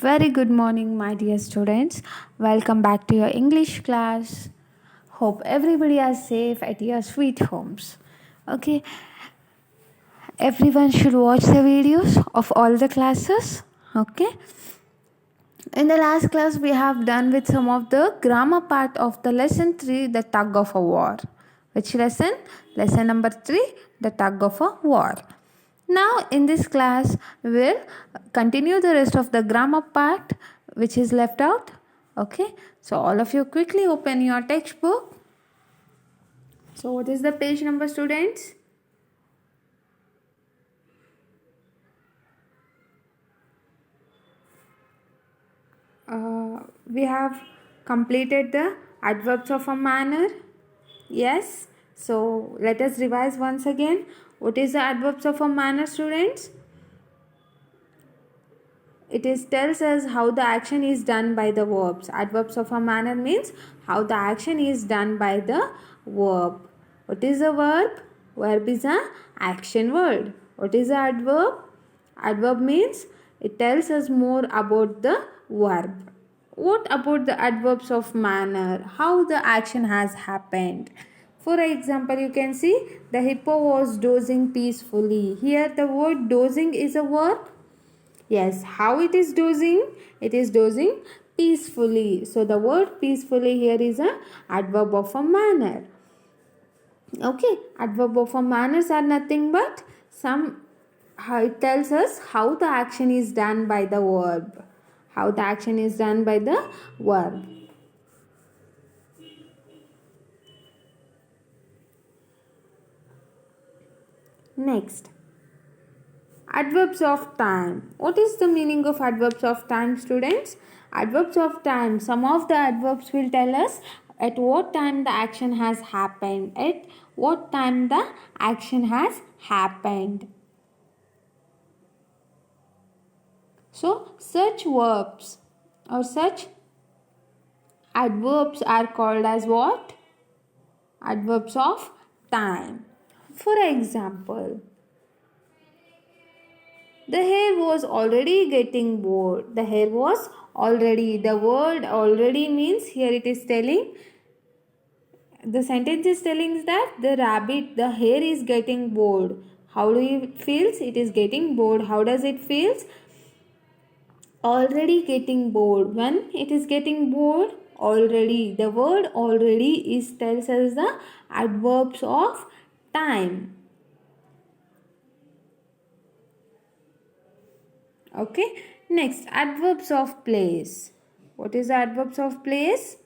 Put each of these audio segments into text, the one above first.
Very good morning, my dear students. Welcome back to your English class. Hope everybody is safe at your sweet homes. Okay, everyone should watch the videos of all the classes. Okay, in the last class, we have done with some of the grammar part of the lesson 3, the tug of a war. Which lesson? Lesson number 3, the tug of a war. Now, in this class, we will continue the rest of the grammar part which is left out. Okay, so all of you quickly open your textbook. So, what is the page number, students? We have completed the adverbs of a manner. Yes. So let us revise once again. What is the adverbs of a manner, students? It is tells us how the action is done by the verbs. Adverbs of a manner means how the action is done by the verb. What is a verb? Verb is a action word. What is the adverb? Adverb means it tells us more about the verb. What about the adverbs of manner? How the action has happened. For example, you can see the hippo was dozing peacefully. Here the word dozing is a verb. Yes, how it is dozing? It is dozing peacefully. So the word peacefully here is a adverb of a manner. Okay, adverb of a manners are nothing but it tells us how the action is done by the verb. How the action is done by the verb. Next, adverbs of time. What is the meaning of adverbs of time, students? Adverbs of time. Some of the adverbs will tell us at what time the action has happened. At what time the action has happened. So, such verbs or such adverbs are called as what? Adverbs of time. For example, the hare was already getting bored. The hare was already. The word already means here it is telling, the sentence is telling that the hare is getting bored. How do it feels? It is getting bored. How does it feels? Already getting bored. When it is getting bored, already. The word already is tells us the adverbs of time. Okay. Next, adverbs of place. What is the adverbs of place?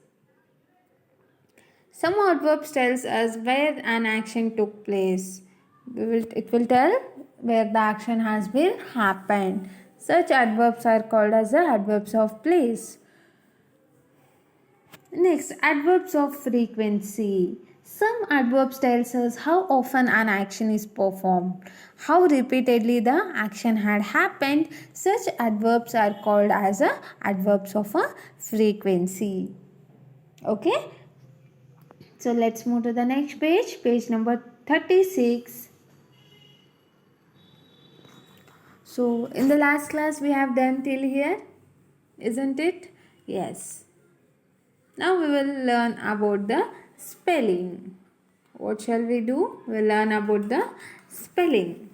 Some adverbs tells us where an action took place. It will tell where the action has been happened. Such adverbs are called as the adverbs of place. Next, adverbs of frequency. Some adverbs tells us how often an action is performed, how repeatedly the action had happened. Such adverbs are called as a adverbs of a frequency. Okay. So let's move to the next page, page number 36. So in the last class we have done till here, isn't it? Yes. Now we will learn about the spelling. What shall we do? We will learn about the spelling.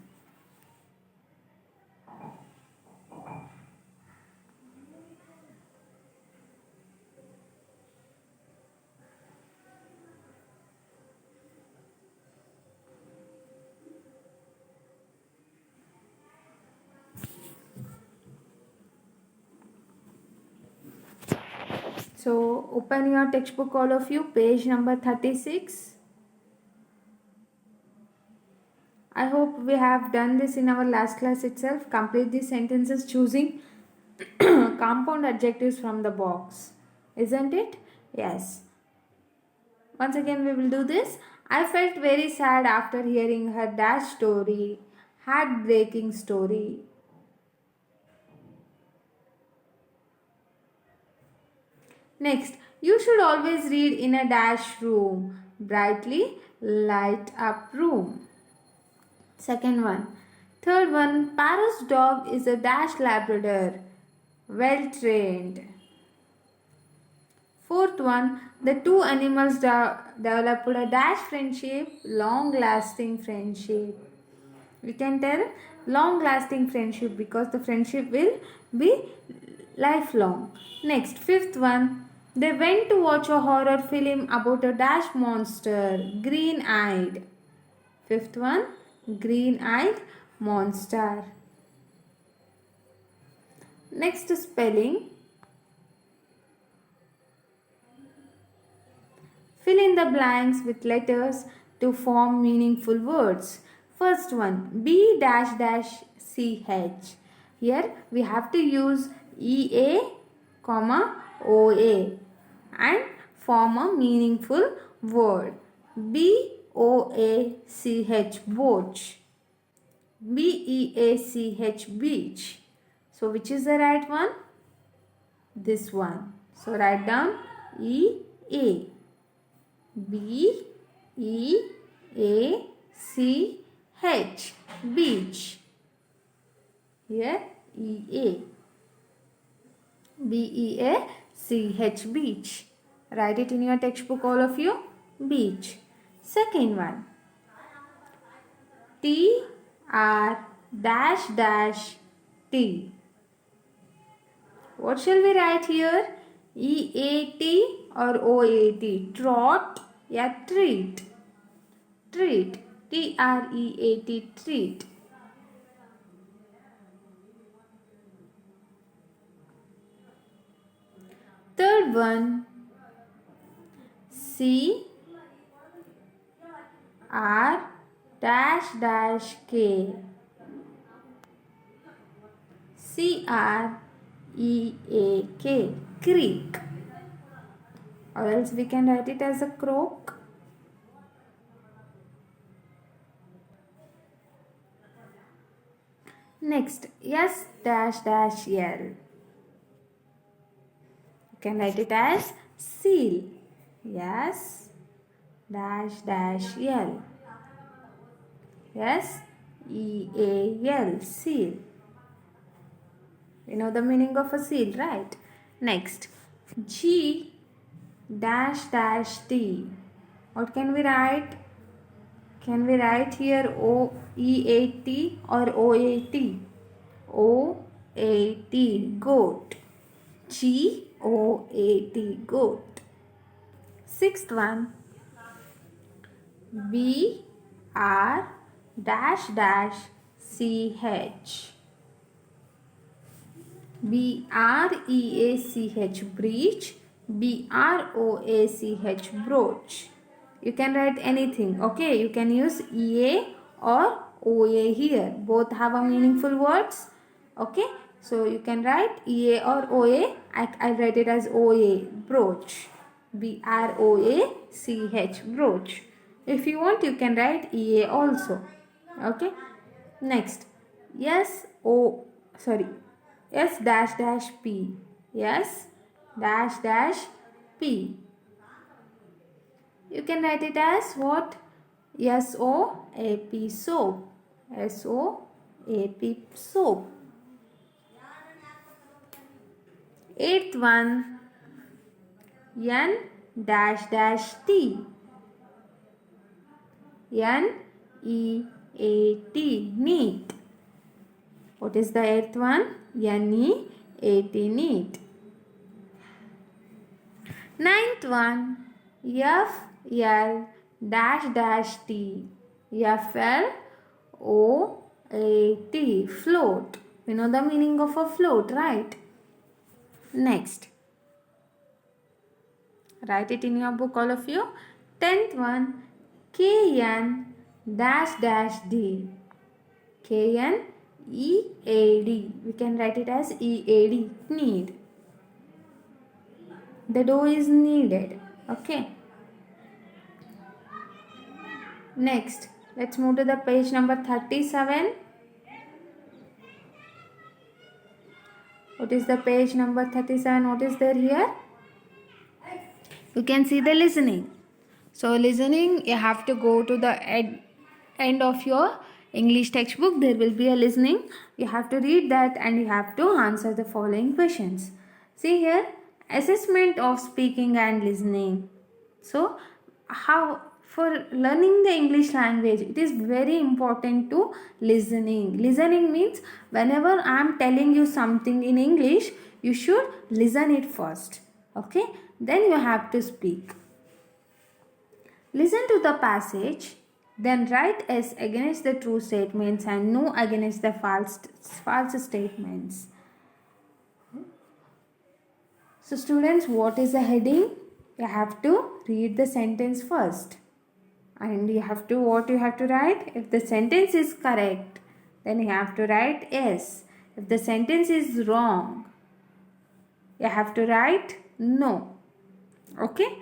So open your textbook, all of you, page number 36. I hope we have done this in our last class itself. Complete these sentences choosing compound adjectives from the box. Isn't it? Yes. Once again we will do this. I felt very sad after hearing her dash story. Heartbreaking story. Next, you should always read in a dash room. Brightly light up room. Second one. Third one, Parrot's dog is a dash Labrador. well trained. Fourth one, the two animals developed a dash friendship, long lasting friendship. We can tell long lasting friendship because the friendship will be lifelong. Next, fifth one, they went to watch a horror film about a dash monster, green eyed. Fifth one, green eyed monster. Next, spelling. Fill in the blanks with letters to form meaningful words. First one, B dash dash CH. Here we have to use EA, OA and form a meaningful word. BOACH, boach. BEACH, beach. So which is the right one? This one. So write down EA. BEACH, beach. Here EA. BEACH, beach. Write it in your textbook, all of you. Beach. Second one. TR dash dash T. What shall we write here? EAT or OAT? Trot, yeah, treat. Treat. TREAT, treat. Third one, CR dash dash K. CREAK, creek. Or else we can write it as a croak. Next, S dash dash L. You can write it as seal. S dash dash L. SEAL, seal. You know the meaning of a seal, right? Next, G dash dash T. What can we write? Can we write here OEAT or OAT? OAT, goat. GOAT, goat. Sixth one, BR dash dash CH. BREACH, breach. BROACH, brooch. You can write anything, okay? You can use EA or OA here. Both have a meaningful words, okay? So you can write EA or OA. I write it as OA, brooch. BROACH, brooch. If you want, you can write EA also, okay? Next, S dash dash P. S dash dash P. You can write it as what? SOAP, soap. SOAP, soap. Eighth one, N dash dash T. NEAT, neat. What is the eighth one? NEAT, neat. Ninth one, FL dash dash T. FLOAT, float. We know the meaning of a float, right? Next, write it in your book, all of you. 10th one, KN dash dash D. KNEAD. We can write it as EAD, need. The dough is needed, okay? Next, let's move to the page number 37. What is the page number 37? What is there here? You can see the listening. So listening, you have to go to the end of your English textbook, there will be a listening. You have to read that and you have to answer the following questions. See here, assessment of speaking and listening. So, how for learning the English language, it is very important to listening. Listening means whenever I am telling you something in English, you should listen it first. Okay, then you have to speak. Listen to the passage, then write S against the true statements and no against the false statements. So students, what is the heading? You have to read the sentence first. And what you have to write? If the sentence is correct, then you have to write yes. If the sentence is wrong, you have to write no. Okay?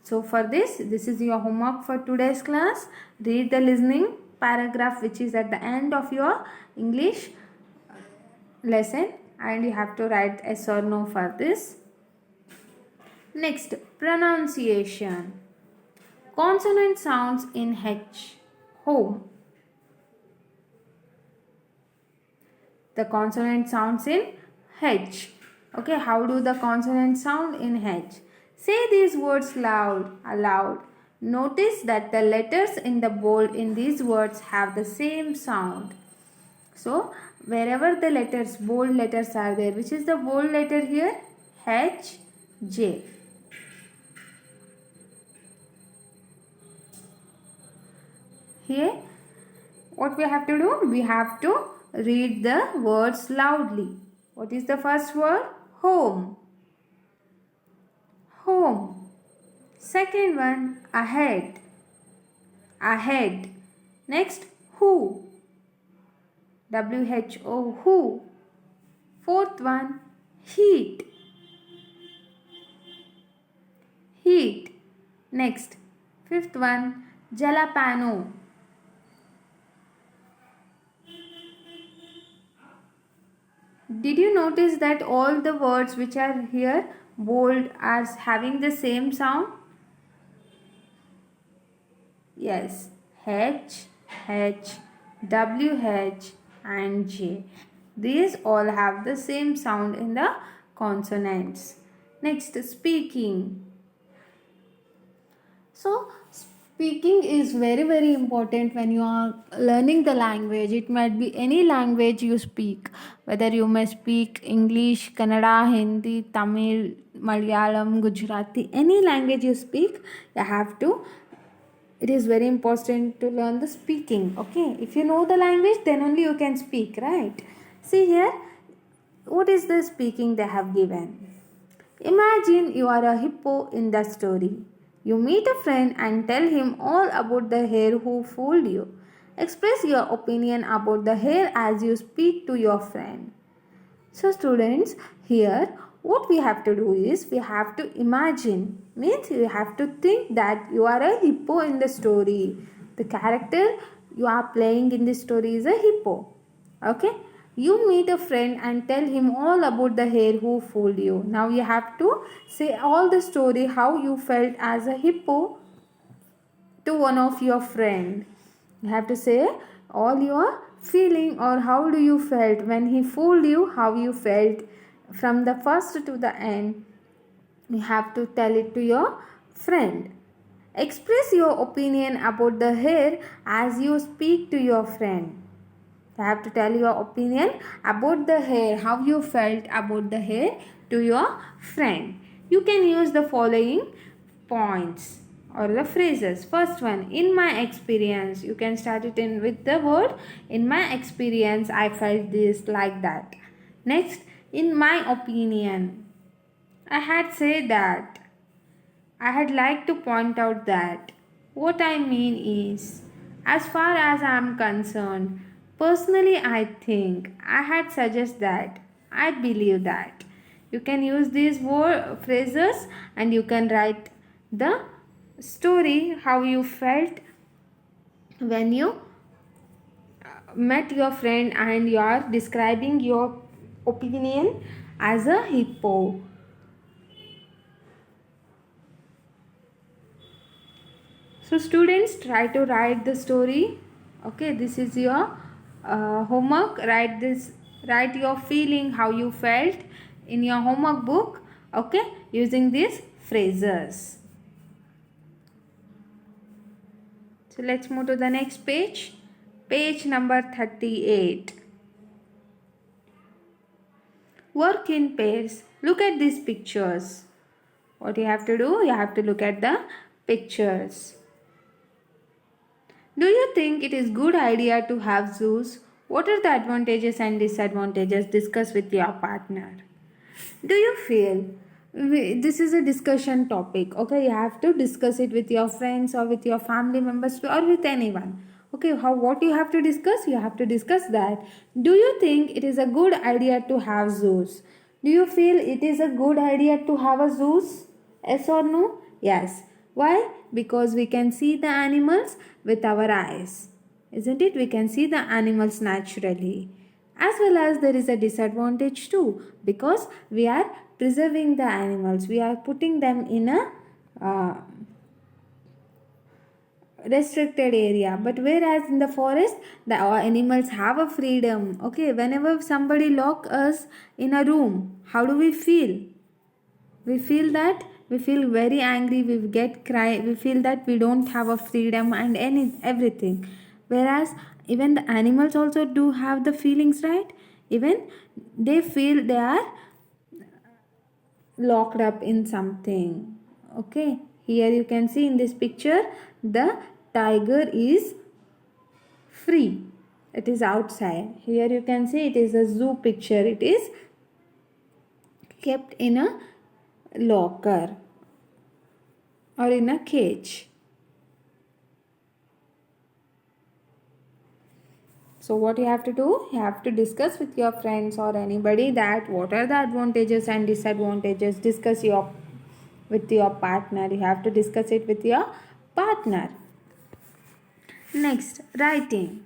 So for this is your homework for today's class. Read the listening paragraph which is at the end of your English lesson and you have to write yes or no for this. Next, pronunciation. Consonant sounds in H. Home. The consonant sounds in H. Okay, how do the consonants sound in H? Say these words aloud. Notice that the letters in the bold in these words have the same sound. So, wherever the letters, bold letters are there, which is the bold letter here? H, J. Here, what we have to do? We have to read the words loudly. What is the first word? Home. Home. Second one, ahead. Ahead. Next, who. WHO, who. Fourth one, heat. Heat. Next, fifth one, jalapeno. Did you notice that all the words which are here bold are having the same sound? Yes, H, WH and J. These all have the same sound in the consonants. Next, speaking. So, speaking is very important when you are learning the language. It might be any language you speak, whether you may speak English, Kannada, Hindi, Tamil, Malayalam, Gujarati, any language you speak, you have to. It is very important to learn the speaking. Okay, if you know the language, then only you can speak, right? See here, what is the speaking they have given? Imagine you are a hippo in the story. You meet a friend and tell him all about the hare who fooled you. Express your opinion about the hare as you speak to your friend. So students, here what we have to do is we have to imagine. Means you have to think that you are a hippo in the story. The character you are playing in this story is a hippo. Okay? You meet a friend and tell him all about the hare who fooled you. Now you have to say all the story how you felt as a hippo to one of your friend. You have to say all your feeling or how do you felt when he fooled you, how you felt from the first to the end. You have to tell it to your friend. Express your opinion about the hare as you speak to your friend. You have to tell your opinion about the hare, how you felt about the hare to your friend. You can use the following points or the phrases. First one, in my experience. You can start it in with the word in my experience I felt this like that. Next, in my opinion. I had said that. I had liked to point out that. What I mean is, as far as I am concerned, personally I think, I had suggest that, I believe that. You can use these phrases and you can write the story how you felt when you met your friend and you are describing your opinion as a hippo. So students, try to write the story Okay, this is your homework. Write your feeling, how you felt in your homework book. Okay, using these phrases. So let's move to the next page. Page number 38. Work in pairs. Look at these pictures. What you have to do? You have to look at the pictures. Do you think it is good idea to have zoos? What are the advantages and disadvantages? Discuss with your partner. Do you feel this is a discussion topic? Okay, you have to discuss it with your friends or with your family members or with anyone. Okay, what you have to discuss? You have to discuss that. Do you think it is a good idea to have zoos? Do you feel it is a good idea to have a zoos? Yes or no? Yes. Why? Because we can see the animals with our eyes. Isn't it? We can see the animals naturally. As well as there is a disadvantage too, because we are preserving the animals. We are putting them in a restricted area, but whereas in the forest the animals have a freedom. Okay, whenever somebody lock us in a room, how do we feel? We feel that we feel very angry, we get cry, we feel that we don't have a freedom and everything. Whereas even the animals also do have the feelings, right? Even they feel they are locked up in something. Okay, here you can see in this picture the tiger is free, it is outside. Here you can see it is a zoo picture, it is kept in a locker or in a cage. So what you have to do, you have to discuss with your friends or anybody that what are the advantages and disadvantages. Discuss with your partner. You have to discuss it with your partner. Next, writing.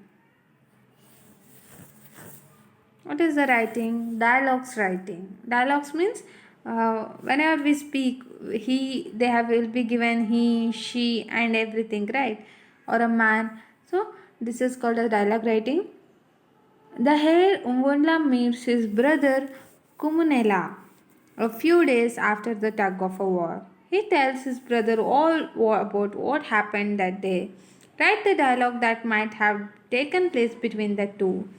What is the writing? Dialogues writing. Dialogues means whenever we speak, will be given he, she, and everything, right? Or a man. So this is called a dialogue writing. The hare Umvundla meets his brother Kumunela a few days after the tug of war. He tells his brother all about what happened that day. Write the dialogue that might have taken place between the two.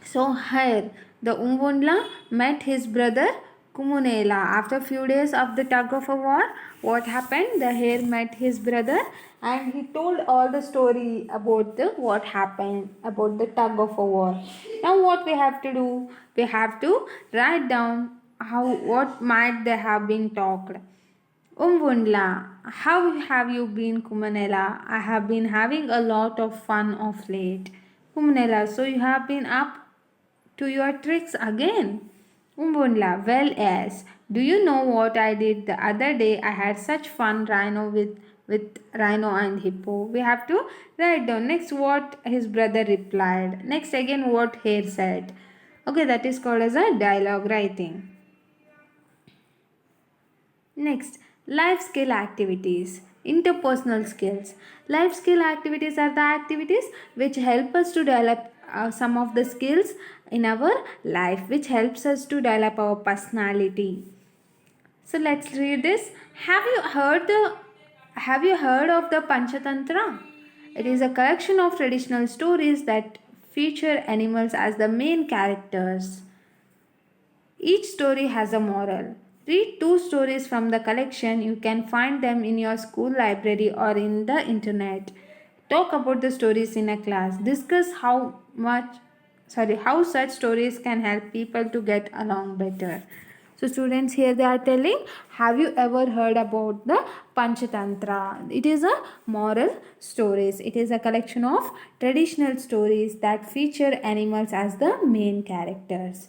So here, the Umvundla met his brother Kumunela. After a few days of the tug of war, what happened? The hare met his brother and he told all the story about what happened about the tug of war. Now what we have to do? We have to write down what might they have been talked. Umvundla, how have you been, Kumunela? I have been having a lot of fun of late. Kumunela, so you have been up to your tricks again? Umvundla, well, yes. Do you know what I did the other day? I had such fun with rhino and hippo. We have to write down next what his brother replied. Next again what hare said. Okay, that is called as a dialogue writing. Next, life skill activities. Interpersonal skills. Life skill activities are the activities which help us to develop some of the skills in our life, which helps us to develop our personality. So let's read this. Have you heard of the Panchatantra? It is a collection of traditional stories that feature animals as the main characters. Each story has a moral. Read 2 stories from the collection. You can find them in your school library or in the internet. Talk about the stories in a class. Discuss how such stories can help people to get along better. So students, here they are telling, have you ever heard about the Panchatantra? It is a moral stories. It is a collection of traditional stories that feature animals as the main characters.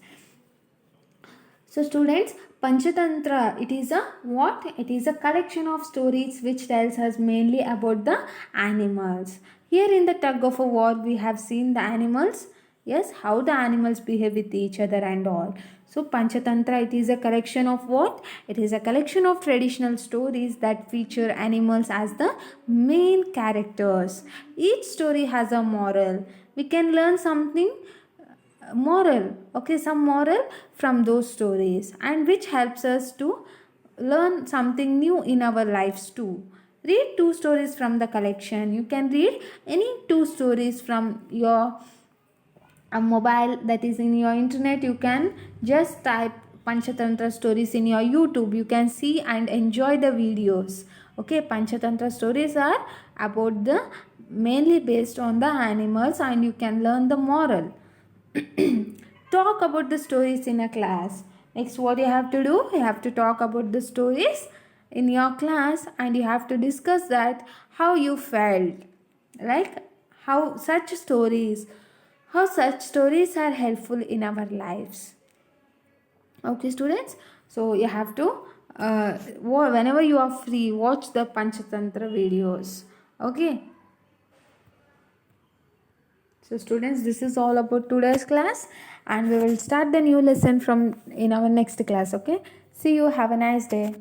So students, Panchatantra, it is a what? It is a collection of stories which tells us mainly about the animals. Here in the tug of war, we have seen the animals Yes, how the animals behave with each other and all. So Panchatantra, it is a collection of what? It is a collection of traditional stories that feature animals as the main characters. Each story has a moral. We can learn something moral, okay, some moral from those stories, and which helps us to learn something new in our lives too. Read two stories from the collection. You can read any two stories from your a mobile, that is in your internet. You can just type Panchatantra stories in your YouTube. You can see and enjoy the videos. Okay, Panchatantra stories are about the mainly based on the animals, and you can learn the moral. Talk about the stories in a class. Next, what you have to do, you have to talk about the stories in your class, and you have to discuss that how you felt, like how such stories, how such stories are helpful in our lives. Okay, students, so you have to whenever you are free, watch the Panchatantra videos. Okay, so students, this is all about today's class, and we will start the new lesson from in our next class. Okay, see you, have a nice day.